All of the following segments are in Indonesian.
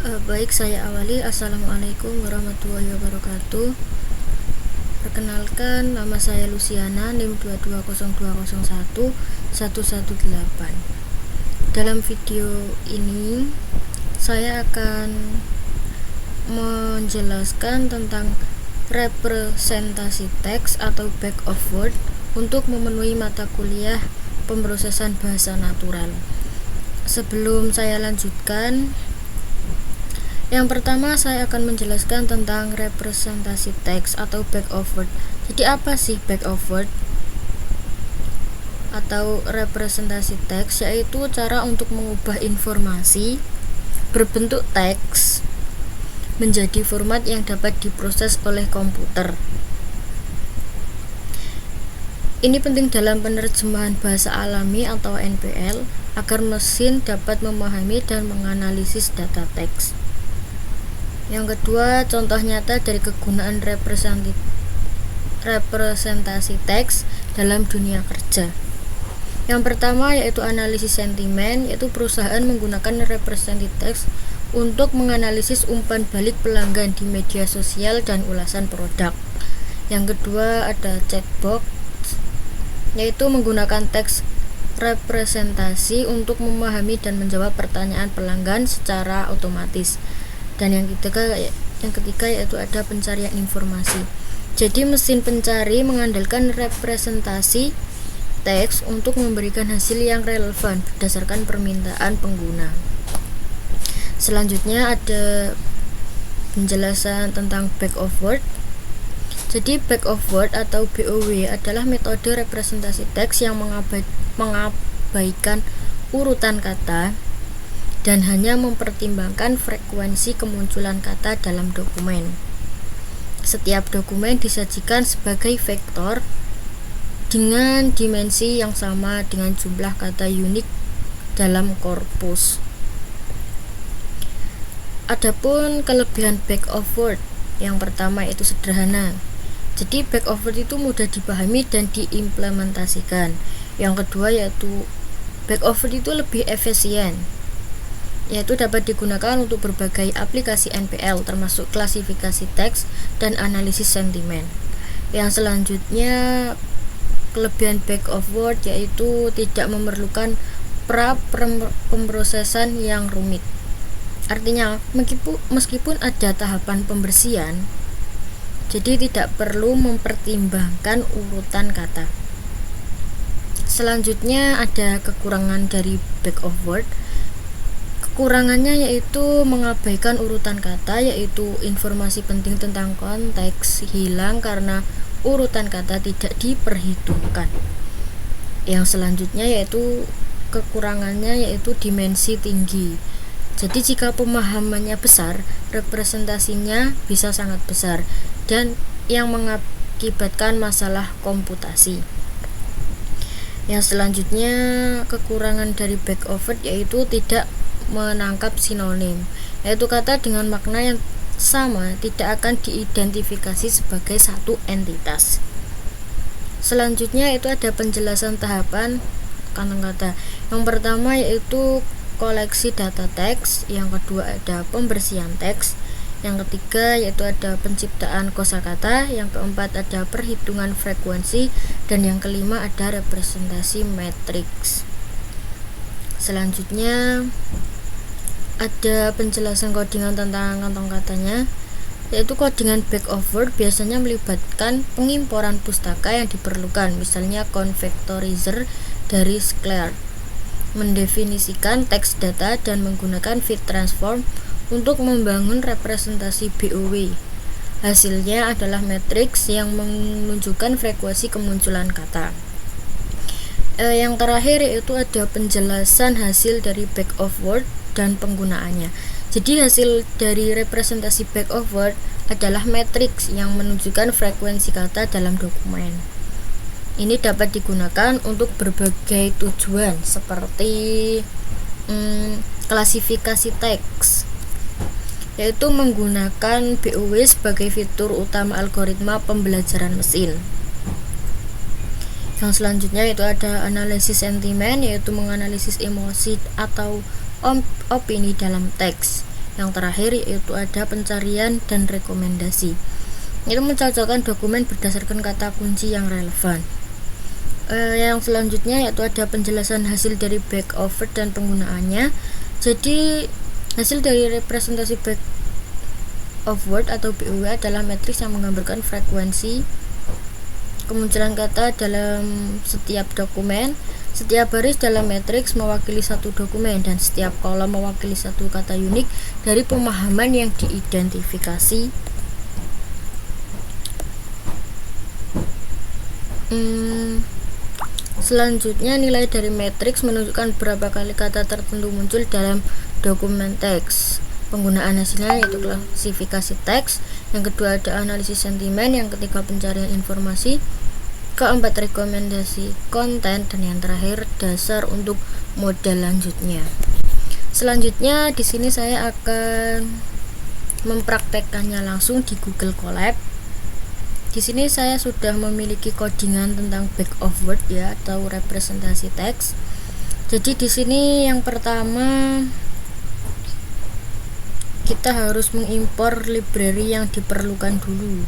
Baik, saya awali. Assalamualaikum warahmatullahi wabarakatuh. Perkenalkan, nama saya Luciana, NIM 220201118. Dalam video ini, saya akan menjelaskan tentang representasi teks atau back of word untuk memenuhi mata kuliah pemrosesan bahasa natural. Sebelum saya lanjutkan, yang pertama saya akan menjelaskan tentang representasi teks atau back of word. Jadi apa sih back of word atau representasi teks? Yaitu cara untuk mengubah informasi berbentuk teks menjadi format yang dapat diproses oleh komputer. Ini penting dalam penerjemahan bahasa alami atau NPL agar mesin dapat memahami dan menganalisis data teks. Yang kedua, contoh nyata dari kegunaan representasi teks dalam dunia kerja. Yang pertama yaitu analisis sentimen, yaitu perusahaan menggunakan representasi teks untuk menganalisis umpan balik pelanggan di media sosial dan ulasan produk. Yang kedua ada chatbot, yaitu menggunakan teks representasi untuk memahami dan menjawab pertanyaan pelanggan secara otomatis. Dan yang ketiga yaitu ada pencarian informasi. Jadi mesin pencari mengandalkan representasi teks untuk memberikan hasil yang relevan berdasarkan permintaan pengguna. Selanjutnya ada penjelasan tentang back of word. Jadi back of word atau BOW adalah metode representasi teks yang mengabaikan urutan kata dan hanya mempertimbangkan frekuensi kemunculan kata dalam dokumen. Setiap dokumen disajikan sebagai vektor dengan dimensi yang sama dengan jumlah kata unik dalam korpus. Adapun kelebihan back of word, yang pertama itu sederhana. Jadi back of word itu mudah dipahami dan diimplementasikan. Yang kedua yaitu back of word itu lebih efisien, yaitu dapat digunakan untuk berbagai aplikasi NPL termasuk klasifikasi teks dan analisis sentimen. Yang selanjutnya kelebihan back of word yaitu tidak memerlukan pemrosesan yang rumit. Artinya meskipun ada tahapan pembersihan, jadi tidak perlu mempertimbangkan urutan kata. Selanjutnya ada kekurangan dari back of word. Kekurangannya yaitu mengabaikan urutan kata, yaitu informasi penting tentang konteks hilang karena urutan kata tidak diperhitungkan. Yang selanjutnya yaitu kekurangannya yaitu dimensi tinggi. Jadi jika pemahamannya besar, representasinya bisa sangat besar dan yang mengakibatkan masalah komputasi. Yang selanjutnya kekurangan dari back of word yaitu tidak menangkap sinonim, yaitu kata dengan makna yang sama tidak akan diidentifikasi sebagai satu entitas. Selanjutnya itu ada penjelasan tahapan kata-kata. Yang pertama yaitu koleksi data teks, yang kedua ada pembersihan teks, yang ketiga yaitu ada penciptaan kosakata, yang keempat ada perhitungan frekuensi, dan yang kelima ada representasi matriks. Selanjutnya ada penjelasan codingan tentang kantong katanya, yaitu codingan back of word biasanya melibatkan pengimporan pustaka yang diperlukan, misalnya convectorizer dari Sclair, mendefinisikan teks data dan menggunakan fit transform untuk membangun representasi BOW. Hasilnya adalah matriks yang menunjukkan frekuensi kemunculan kata. Yang terakhir yaitu ada penjelasan hasil dari back of word dan penggunaannya. Jadi hasil dari representasi back of word adalah matriks yang menunjukkan frekuensi kata dalam dokumen. Ini dapat digunakan untuk berbagai tujuan seperti klasifikasi teks, yaitu menggunakan BOW sebagai fitur utama algoritma pembelajaran mesin. Yang selanjutnya itu ada analisis sentimen, yaitu menganalisis emosi atau opini dalam teks. Yang terakhir yaitu ada pencarian dan rekomendasi. Itu mencocokkan dokumen berdasarkan kata kunci yang relevan. Yang selanjutnya yaitu ada penjelasan hasil dari back over dan penggunaannya. Jadi hasil dari representasi back of word atau BOW adalah matriks yang menggambarkan frekuensi kemunculan kata dalam setiap dokumen. Setiap baris dalam matriks mewakili satu dokumen dan setiap kolom mewakili satu kata unik dari pemahaman yang diidentifikasi. Selanjutnya, nilai dari matriks menunjukkan berapa kali kata tertentu muncul dalam dokumen teks. Penggunaan hasilnya yaitu klasifikasi teks. Yang kedua ada analisis sentimen. Yang ketiga pencarian informasi. Keempat rekomendasi konten, dan yang terakhir dasar untuk model lanjutnya. Selanjutnya di sini saya akan mempraktekkannya langsung di Google Colab. Di sini saya sudah memiliki codingan tentang back of word ya, atau representasi teks. Jadi di sini yang pertama kita harus mengimpor library yang diperlukan dulu.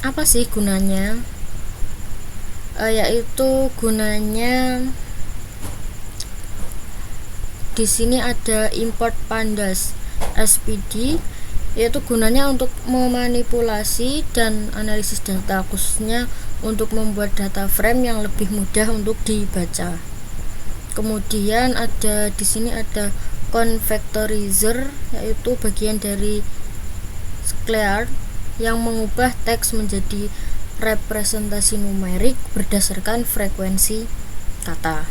Apa sih gunanya? Yaitu gunanya di sini ada import pandas SPD, yaitu gunanya untuk memanipulasi dan analisis data, khususnya untuk membuat data frame yang lebih mudah untuk dibaca. Kemudian ada di sini ada convectorizer, yaitu bagian dari Sclear yang mengubah teks menjadi representasi numerik berdasarkan frekuensi kata.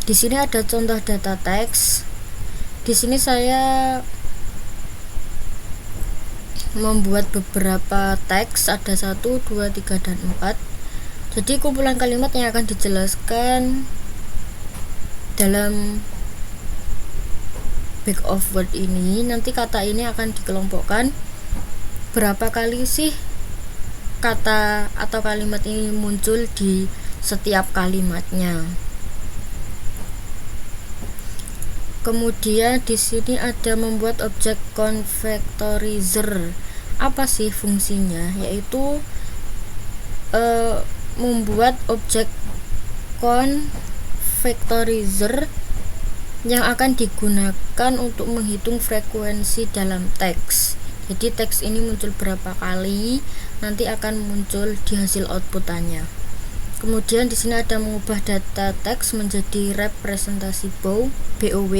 Di sini ada contoh data teks. Di sini saya membuat beberapa teks, ada 1, 2, 3, dan 4. Jadi kumpulan kalimat yang akan dijelaskan dalam back of word ini, nanti kata ini akan dikelompokkan berapa kali sih kata atau kalimat ini muncul di setiap kalimatnya. Kemudian di sini ada membuat objek convectorizer. Apa sih fungsinya? Yaitu membuat objek convectorizer yang akan digunakan untuk menghitung frekuensi dalam teks. Jadi teks ini muncul berapa kali, nanti akan muncul di hasil outputannya. Kemudian di sini ada mengubah data teks menjadi representasi BOW,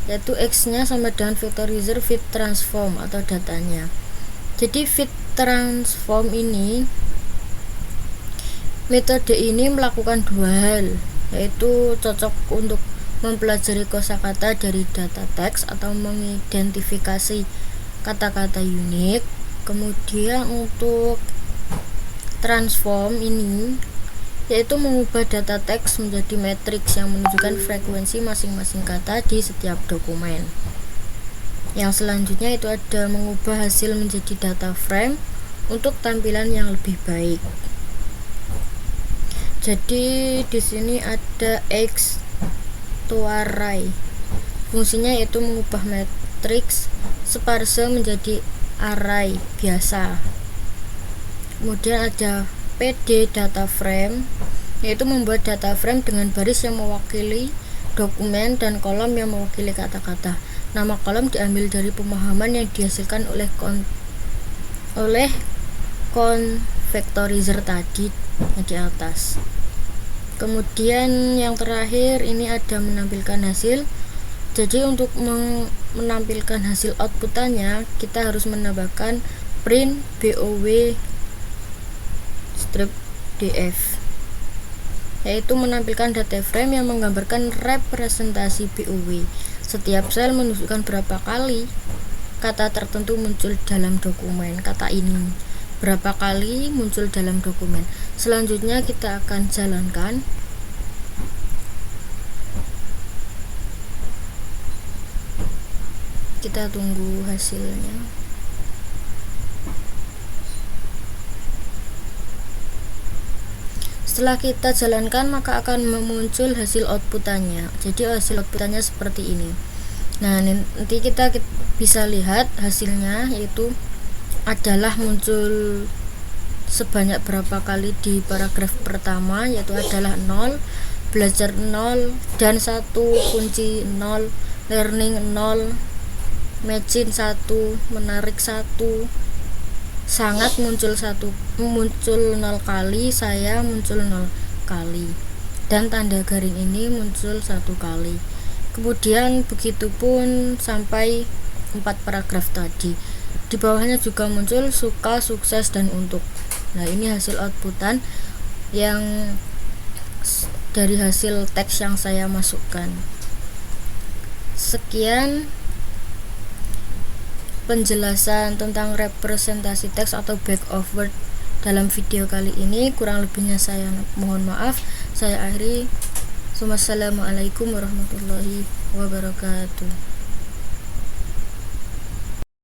yaitu X-nya sama dengan vectorizer fit transform atau datanya. Jadi fit transform ini, metode ini melakukan dua hal, yaitu cocok untuk mempelajari kosakata dari data teks atau mengidentifikasi kata-kata unik. Kemudian untuk transform ini yaitu mengubah data teks menjadi matriks yang menunjukkan frekuensi masing-masing kata di setiap dokumen. Yang selanjutnya itu ada mengubah hasil menjadi data frame untuk tampilan yang lebih baik. Jadi di sini ada X to array. Fungsinya yaitu mengubah matriks sparse menjadi array biasa. Kemudian ada PD data frame, yaitu membuat data frame dengan baris yang mewakili dokumen dan kolom yang mewakili kata-kata. Nama kolom diambil dari pemahaman yang dihasilkan oleh convectorizer tadi yang di atas. Kemudian yang terakhir ini ada menampilkan hasil. Jadi untuk menampilkan hasil outputannya kita harus menambahkan print BOW strip df, yaitu menampilkan data frame yang menggambarkan representasi BOW. Setiap sel menunjukkan berapa kali kata tertentu muncul dalam dokumen. Kata ini berapa kali muncul dalam dokumen. Selanjutnya kita akan jalankan. Kita tunggu hasilnya. Setelah kita jalankan maka akan muncul hasil outputannya. Jadi hasil outputannya seperti ini. Nah, nanti kita bisa lihat hasilnya, yaitu adalah muncul sebanyak berapa kali di paragraf pertama, yaitu adalah 0, belajar 0, dan 1, kunci 0, learning 0, matching 1, menarik 1, sangat muncul 0 kali, saya muncul 0 kali, dan tanda garing ini muncul 1 kali. Kemudian begitupun sampai 4 paragraf tadi. Di bawahnya juga muncul suka, sukses, dan untuk. Nah, ini hasil outputan yang dari hasil teks yang saya masukkan. Sekian penjelasan tentang representasi teks atau back of word dalam video kali ini. Kurang lebihnya saya mohon maaf. Saya akhiri. Wassalamualaikum warahmatullahi wabarakatuh.